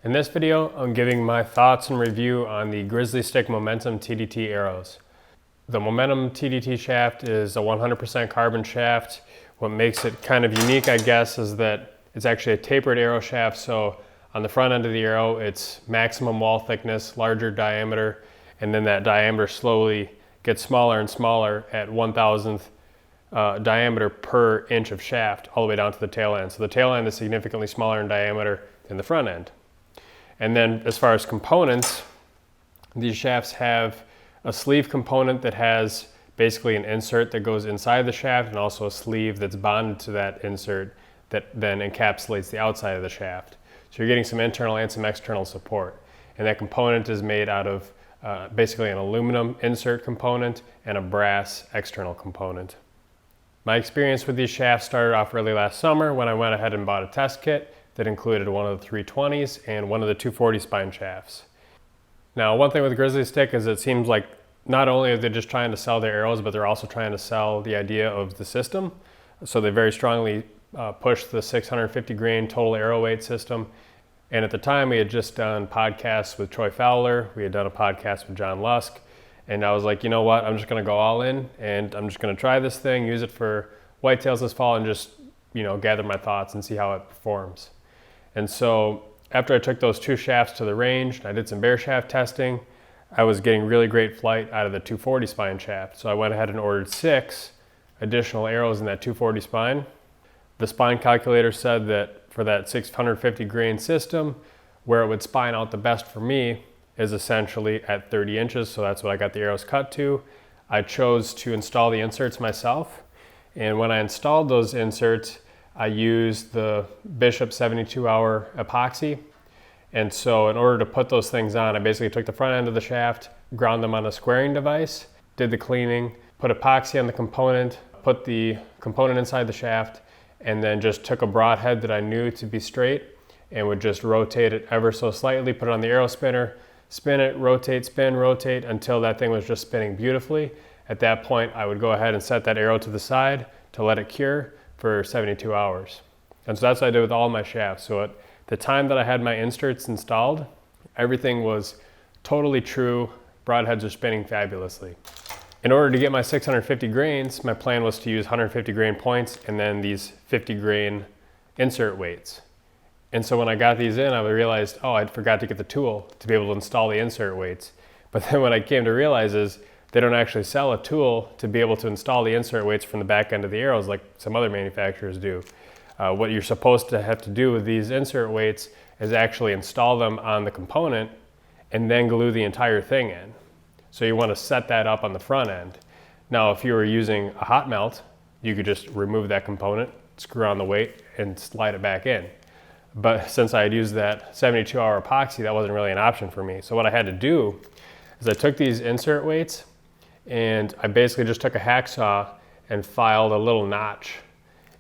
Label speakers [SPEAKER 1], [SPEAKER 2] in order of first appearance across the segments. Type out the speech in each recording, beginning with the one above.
[SPEAKER 1] In this video, I'm giving my thoughts and review on the Grizzlystik Momentum TDT arrows. The Momentum TDT shaft is a 100% carbon shaft. What makes it kind of unique, I guess, is that it's actually a tapered arrow shaft. So on the front end of the arrow, it's maximum wall thickness, larger diameter, and then that diameter slowly gets smaller and smaller at 1,000th diameter per inch of shaft all the way down to the tail end. So the tail end is significantly smaller in diameter than the front end. And then as far as components, these shafts have a sleeve component that has basically an insert that goes inside the shaft and also a sleeve that's bonded to that insert that then encapsulates the outside of the shaft. So you're getting some internal and some external support. And that component is made out of basically an aluminum insert component and a brass external component. My experience with these shafts started off really last summer when I went ahead and bought a test kit that included one of the 320s and one of the 240 spine shafts. Now, one thing with Grizzlystik is it seems like not only are they just trying to sell their arrows, but they're also trying to sell the idea of the system. So they very strongly push the 650 grain total arrow weight system. And at the time, we had just done podcasts with Troy Fowler. We had done a podcast with John Lusk. And I was like, you know what? I'm just going to go all in and I'm just going to try this thing, use it for whitetails this fall and just, gather my thoughts and see how it performs. And so after I took those two shafts to the range, I did some bare shaft testing. I was getting really great flight out of the 240 spine shaft. So I went ahead and ordered 6 additional arrows in that 240 spine. The spine calculator said that for that 650 grain system, where it would spine out the best for me is essentially at 30 inches. So that's what I got the arrows cut to. I chose to install the inserts myself. And when I installed those inserts, I used the Bishop 72-hour epoxy. And so in order to put those things on, I basically took the front end of the shaft, ground them on a squaring device, did the cleaning, put epoxy on the component, put the component inside the shaft, and then just took a broadhead that I knew to be straight and would just rotate it ever so slightly, put it on the arrow spinner, spin it, rotate, spin, rotate until that thing was just spinning beautifully. At that point, I would go ahead and set that arrow to the side to let it cure for 72 hours. And so that's what I did with all my shafts. So at the time that I had my inserts installed, everything was totally true. Broadheads are spinning fabulously. In order to get my 650 grains, my plan was to use 150 grain points and then these 50 grain insert weights. And so when I got these in, I realized, I forgot to get the tool to be able to install the insert weights. But then what I came to realize is they don't actually sell a tool to be able to install the insert weights from the back end of the arrows like some other manufacturers do. What you're supposed to have to do with these insert weights is actually install them on the component and then glue the entire thing in. So you want to set that up on the front end. Now, if you were using a hot melt, you could just remove that component, screw on the weight, and slide it back in. But since I had used that 72-hour epoxy, that wasn't really an option for me. So what I had to do is I took these insert weights and I basically just took a hacksaw and filed a little notch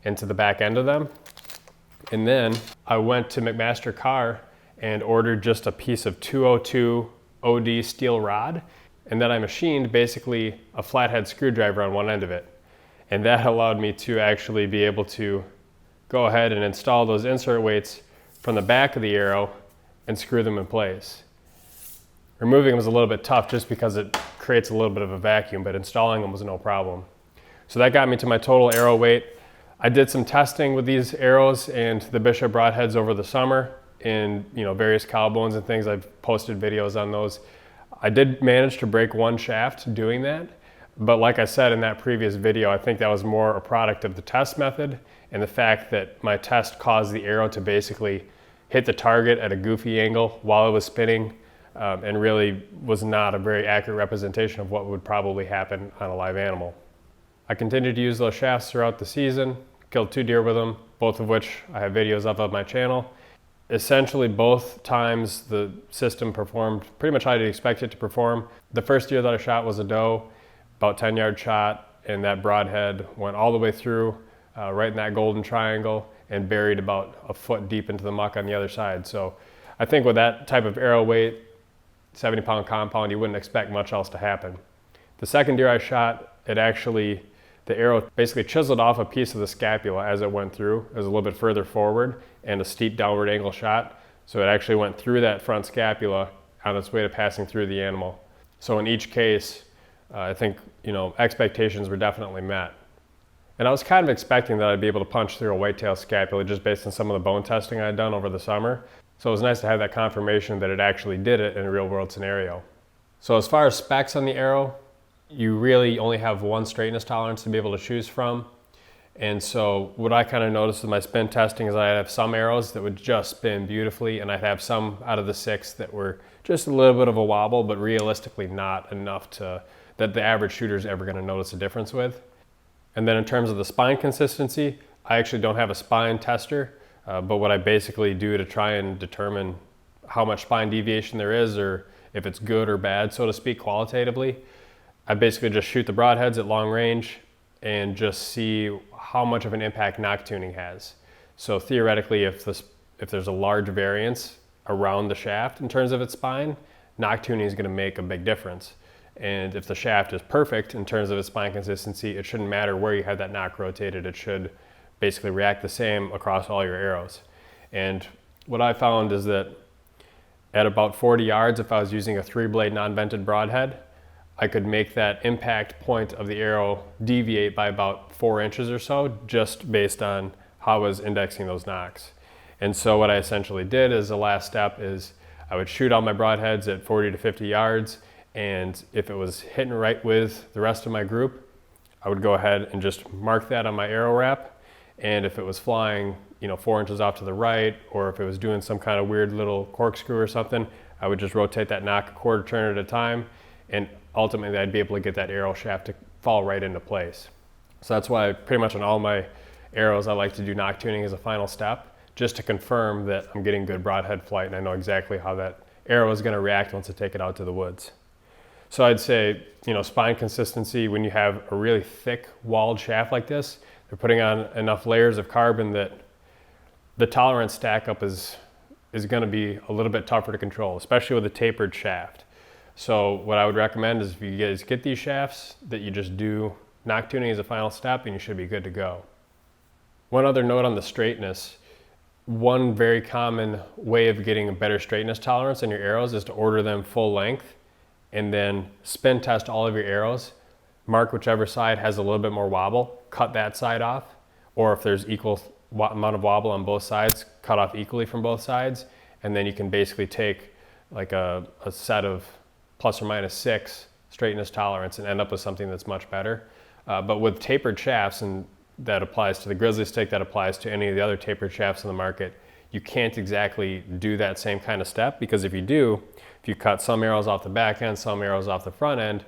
[SPEAKER 1] into the back end of them. And then I went to McMaster Carr and ordered just a piece of 202 OD steel rod. And then I machined basically a flathead screwdriver on one end of it. And that allowed me to actually be able to go ahead and install those insert weights from the back of the arrow and screw them in place. Removing them was a little bit tough just because it creates a little bit of a vacuum, but installing them was no problem. So that got me to my total arrow weight. I did some testing with these arrows and the Bishop broadheads over the summer in various cow bones and things. I've posted videos on those. I did manage to break one shaft doing that, but like I said in that previous video, I think that was more a product of the test method and the fact that my test caused the arrow to basically hit the target at a goofy angle while it was spinning, and really was not a very accurate representation of what would probably happen on a live animal. I continued to use those shafts throughout the season, killed 2 deer with them, both of which I have videos of on my channel. Essentially both times the system performed pretty much how I'd expect it to perform. The first deer that I shot was a doe, about 10-yard shot, and that broadhead went all the way through, right in that golden triangle, and buried about a foot deep into the muck on the other side. So I think with that type of arrow weight, 70-pound compound, you wouldn't expect much else to happen. The second deer I shot, the arrow basically chiseled off a piece of the scapula as it went through. It was a little bit further forward and a steep downward angle shot. So it actually went through that front scapula on its way to passing through the animal. So in each case, I think, expectations were definitely met. And I was kind of expecting that I'd be able to punch through a whitetail scapula just based on some of the bone testing I'd done over the summer. So it was nice to have that confirmation that it actually did it in a real world scenario. So as far as specs on the arrow, you really only have one straightness tolerance to be able to choose from. And so what I kind of noticed with my spin testing is I'd have some arrows that would just spin beautifully, and I'd have some out of the 6 that were just a little bit of a wobble, but realistically not enough that the average shooter is ever going to notice a difference with. And then in terms of the spine consistency, I actually don't have a spine tester, but what I basically do to try and determine how much spine deviation there is, or if it's good or bad, so to speak, qualitatively, I basically just shoot the broadheads at long range and just see how much of an impact nock tuning has. So theoretically, if there's a large variance around the shaft in terms of its spine, nock tuning is going to make a big difference. And if the shaft is perfect in terms of its spine consistency, it shouldn't matter where you have that nock rotated. It should basically react the same across all your arrows. And what I found is that at about 40 yards, if I was using a 3-blade non-vented broadhead, I could make that impact point of the arrow deviate by about 4 inches or so, just based on how I was indexing those nocks. And so what I essentially did as the last step is I would shoot all my broadheads at 40 to 50 yards, and if it was hitting right with the rest of my group, I would go ahead and just mark that on my arrow wrap. And if it was flying, 4 inches off to the right, or if it was doing some kind of weird little corkscrew or something, I would just rotate that nock a quarter turn at a time, and ultimately I'd be able to get that arrow shaft to fall right into place. So that's why pretty much on all my arrows I like to do nock tuning as a final step, just to confirm that I'm getting good broadhead flight and I know exactly how that arrow is going to react once I take it out to the woods. So I'd say, spine consistency, when you have a really thick walled shaft like this, they're putting on enough layers of carbon that the tolerance stack up is going to be a little bit tougher to control, especially with a tapered shaft. So what I would recommend is if you guys get these shafts, that you just do nock tuning as a final step and you should be good to go. One other note on the straightness, one very common way of getting a better straightness tolerance in your arrows is to order them full length and then spin test all of your arrows, mark whichever side has a little bit more wobble, cut that side off, or if there's equal amount of wobble on both sides, cut off equally from both sides, and then you can basically take like a set of plus or minus 6 straightness tolerance and end up with something that's much better. But with tapered shafts, and that applies to the Grizzlystik, that applies to any of the other tapered shafts in the market, you can't exactly do that same kind of step, because if you cut some arrows off the back end, some arrows off the front end,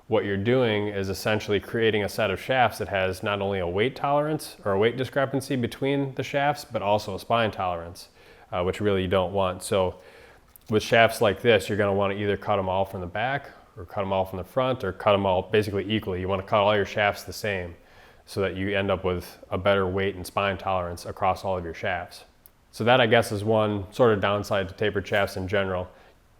[SPEAKER 1] what you're doing is essentially creating a set of shafts that has not only a weight tolerance or a weight discrepancy between the shafts, but also a spine tolerance, which really you don't want. So with shafts like this, you're going to want to either cut them all from the back or cut them all from the front, or cut them all basically equally. You want to cut all your shafts the same so that you end up with a better weight and spine tolerance across all of your shafts. So that, I guess, is one sort of downside to tapered shafts in general.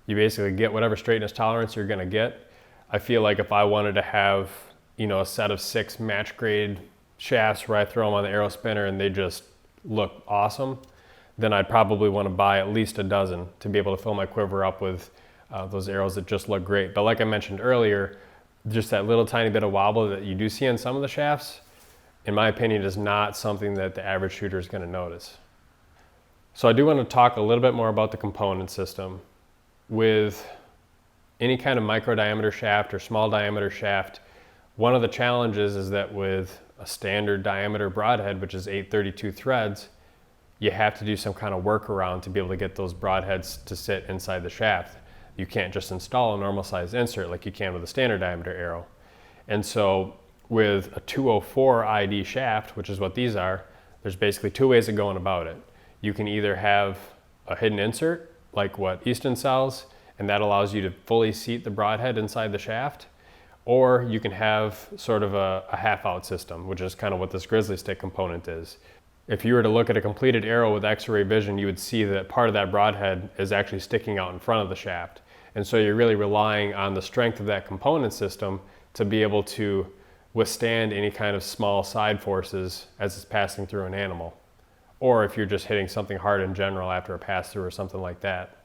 [SPEAKER 1] You basically get whatever straightness tolerance you're going to get. I feel like if I wanted to have, a set of 6 match grade shafts where I throw them on the arrow spinner and they just look awesome, then I'd probably want to buy at least a dozen to be able to fill my quiver up with those arrows that just look great. But like I mentioned earlier, just that little tiny bit of wobble that you do see in some of the shafts, in my opinion, is not something that the average shooter is going to notice. So I do want to talk a little bit more about the component system. With any kind of micro diameter shaft or small diameter shaft, one of the challenges is that with a standard diameter broadhead, which is 832 threads, you have to do some kind of workaround to be able to get those broadheads to sit inside the shaft. You can't just install a normal size insert like you can with a standard diameter arrow. And so with a 204 ID shaft, which is what these are, there's basically 2 ways of going about it. You can either have a hidden insert, like what Easton sells, and that allows you to fully seat the broadhead inside the shaft, or you can have sort of a half-out system, which is kind of what this Grizzlystik component is. If you were to look at a completed arrow with X-ray vision, you would see that part of that broadhead is actually sticking out in front of the shaft. And so you're really relying on the strength of that component system to be able to withstand any kind of small side forces as it's passing through an animal. or if you're just hitting something hard in general after a pass through or something like that.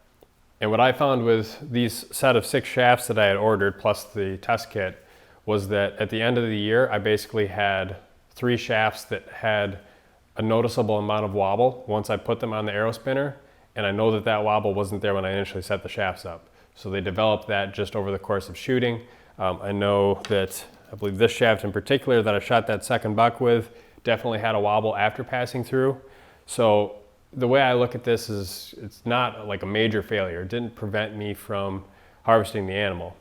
[SPEAKER 1] And what I found with these set of 6 shafts that I had ordered plus the test kit was that at the end of the year, I basically had 3 shafts that had a noticeable amount of wobble once I put them on the arrow spinner, and I know that that wobble wasn't there when I initially set the shafts up. So they developed that just over the course of shooting. I know that, I believe this shaft in particular that I shot that second buck with definitely had a wobble after passing through. So the way I look at this is it's not like a major failure. It didn't prevent me from harvesting the animal.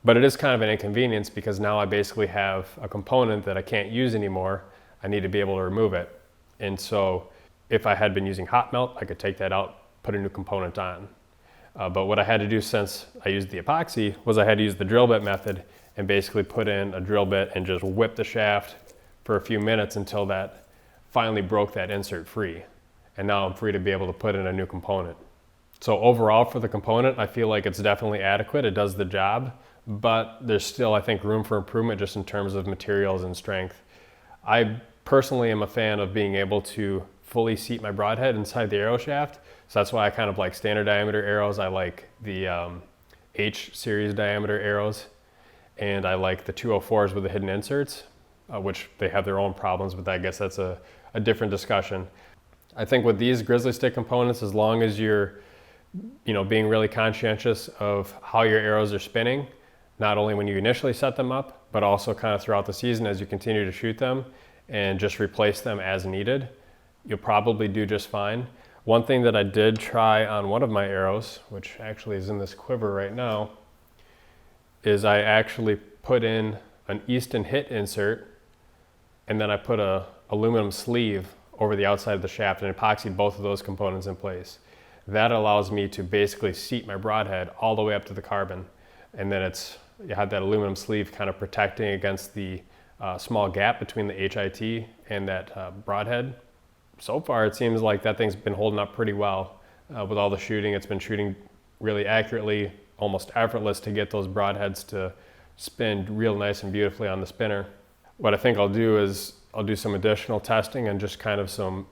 [SPEAKER 1] But it is kind of an inconvenience because now I basically have a component that I can't use anymore. I need to be able to remove it. And so if I had been using hot melt, I could take that out, put a new component on. But what I had to do since I used the epoxy was I had to use the drill bit method and basically put in a drill bit and just whip the shaft for a few minutes until that finally broke that insert free. And now I'm free to be able to put in a new component. So overall for the component, I feel like it's definitely adequate. It does the job, but there's still, I think, room for improvement just in terms of materials and strength. I personally am a fan of being able to fully seat my broadhead inside the arrow shaft. So that's why I kind of like standard diameter arrows. I like the H series diameter arrows, and I like the 204s with the hidden inserts, which they have their own problems, but I guess that's a different discussion. I think with these Grizzlystik components, as long as you're being really conscientious of how your arrows are spinning, not only when you initially set them up, but also kind of throughout the season as you continue to shoot them and just replace them as needed, you'll probably do just fine. One thing that I did try on one of my arrows, which actually is in this quiver right now, is I actually put in an Easton hit insert and then I put a aluminum sleeve over the outside of the shaft and epoxied both of those components in place. That allows me to basically seat my broadhead all the way up to the carbon. And then you had that aluminum sleeve kind of protecting against the small gap between the HIT and that broadhead. So far it seems like that thing's been holding up pretty well with all the shooting. It's been shooting really accurately, almost effortless to get those broadheads to spin real nice and beautifully on the spinner. What I think I'll do is I'll do some additional testing and just kind of some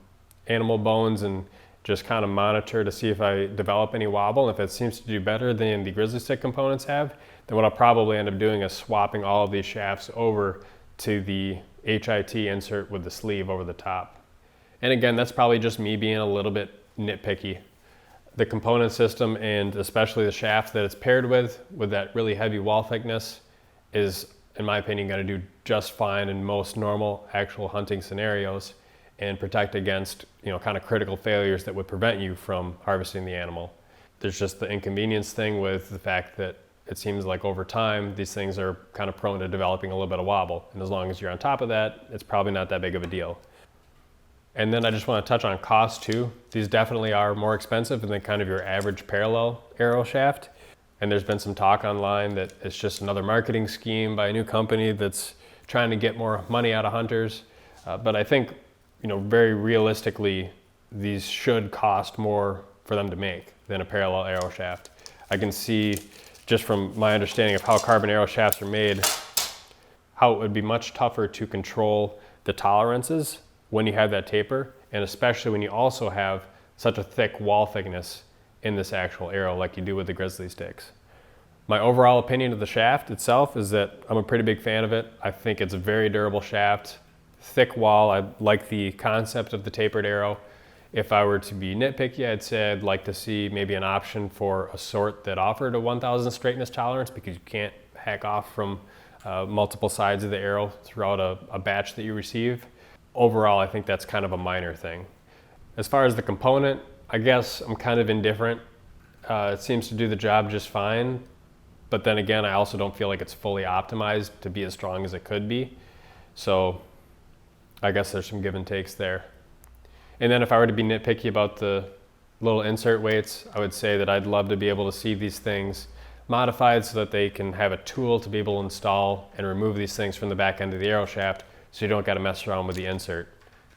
[SPEAKER 1] animal bones and just kind of monitor to see if I develop any wobble. If it seems to do better than the Grizzlystik components have, then what I'll probably end up doing is swapping all of these shafts over to the HIT insert with the sleeve over the top. And again, that's probably just me being a little bit nitpicky. The component system and especially the shaft that it's paired with that really heavy wall thickness is, in my opinion, going to do just fine in most normal actual hunting scenarios and protect against, kind of critical failures that would prevent you from harvesting the animal. There's just the inconvenience thing with the fact that it seems like over time, these things are kind of prone to developing a little bit of wobble. And as long as you're on top of that, it's probably not that big of a deal. And then I just want to touch on cost too. These definitely are more expensive than kind of your average parallel arrow shaft. And there's been some talk online that it's just another marketing scheme by a new company that's trying to get more money out of hunters. But I think, very realistically, these should cost more for them to make than a parallel arrow shaft. I can see, just from my understanding of how carbon arrow shafts are made, how it would be much tougher to control the tolerances when you have that taper, and especially when you also have such a thick wall thickness in this actual arrow like you do with the Grizzlystiks. My overall opinion of the shaft itself is that I'm a pretty big fan of it. I think it's a very durable shaft, thick wall. I like the concept of the tapered arrow. If I were to be nitpicky, I'd say I'd like to see maybe an option for a sort that offered a 1000 straightness tolerance, because you can't hack off from multiple sides of the arrow throughout a batch that you receive. Overall, I think that's kind of a minor thing. As far as the component, I guess I'm kind of indifferent. It seems to do the job just fine, but then again, I also don't feel like it's fully optimized to be as strong as it could be. So I guess there's some give and takes there. And then if I were to be nitpicky about the little insert weights, I would say that I'd love to be able to see these things modified so that they can have a tool to be able to install and remove these things from the back end of the arrow shaft, so you don't got to mess around with the insert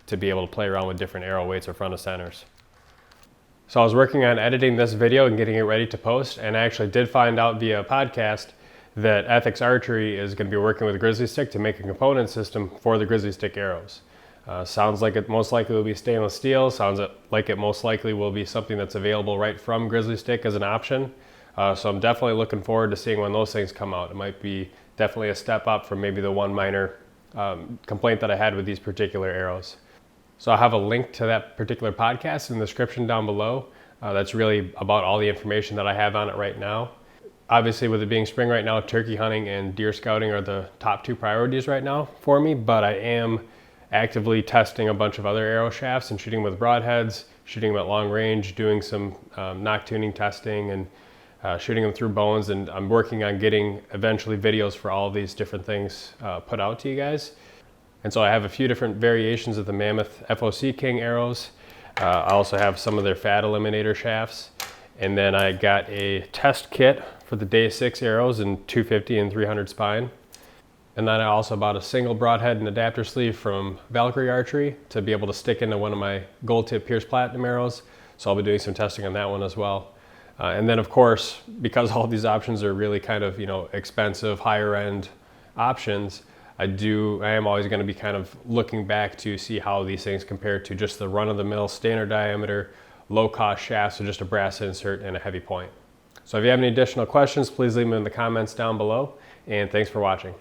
[SPEAKER 1] to be able to play around with different arrow weights or front of centers. So I was working on editing this video and getting it ready to post, and I actually did find out via a podcast that Ethics Archery is going to be working with Grizzlystik to make a component system for the Grizzlystik arrows. Sounds like it most likely will be stainless steel. Sounds like it most likely will be something that's available right from Grizzlystik as an option. So I'm definitely looking forward to seeing when those things come out. It might be definitely a step up from maybe the one minor complaint that I had with these particular arrows. So I'll have a link to that particular podcast in the description down below. That's really about all the information that I have on it right now. Obviously, with it being spring right now, turkey hunting and deer scouting are the top two priorities right now for me, but I am actively testing a bunch of other arrow shafts and shooting with broadheads, shooting them at long range, doing some knock tuning testing, and shooting them through bones. And I'm working on getting eventually videos for all of these different things put out to you guys. And so I have a few different variations of the Mammoth FOC King arrows. I also have some of their fat eliminator shafts. And then I got a test kit for the Day 6 arrows in 250 and 300 spine. And then I also bought a single broadhead and adapter sleeve from Valkyrie Archery to be able to stick into one of my gold tip Pierce Platinum arrows. So I'll be doing some testing on that one as well. And then of course, because all these options are really kind of, expensive, higher end options, I am always going to be kind of looking back to see how these things compare to just the run-of-the-mill standard diameter, low-cost shafts with just a brass insert and a heavy point. So if you have any additional questions, please leave them in the comments down below, and thanks for watching.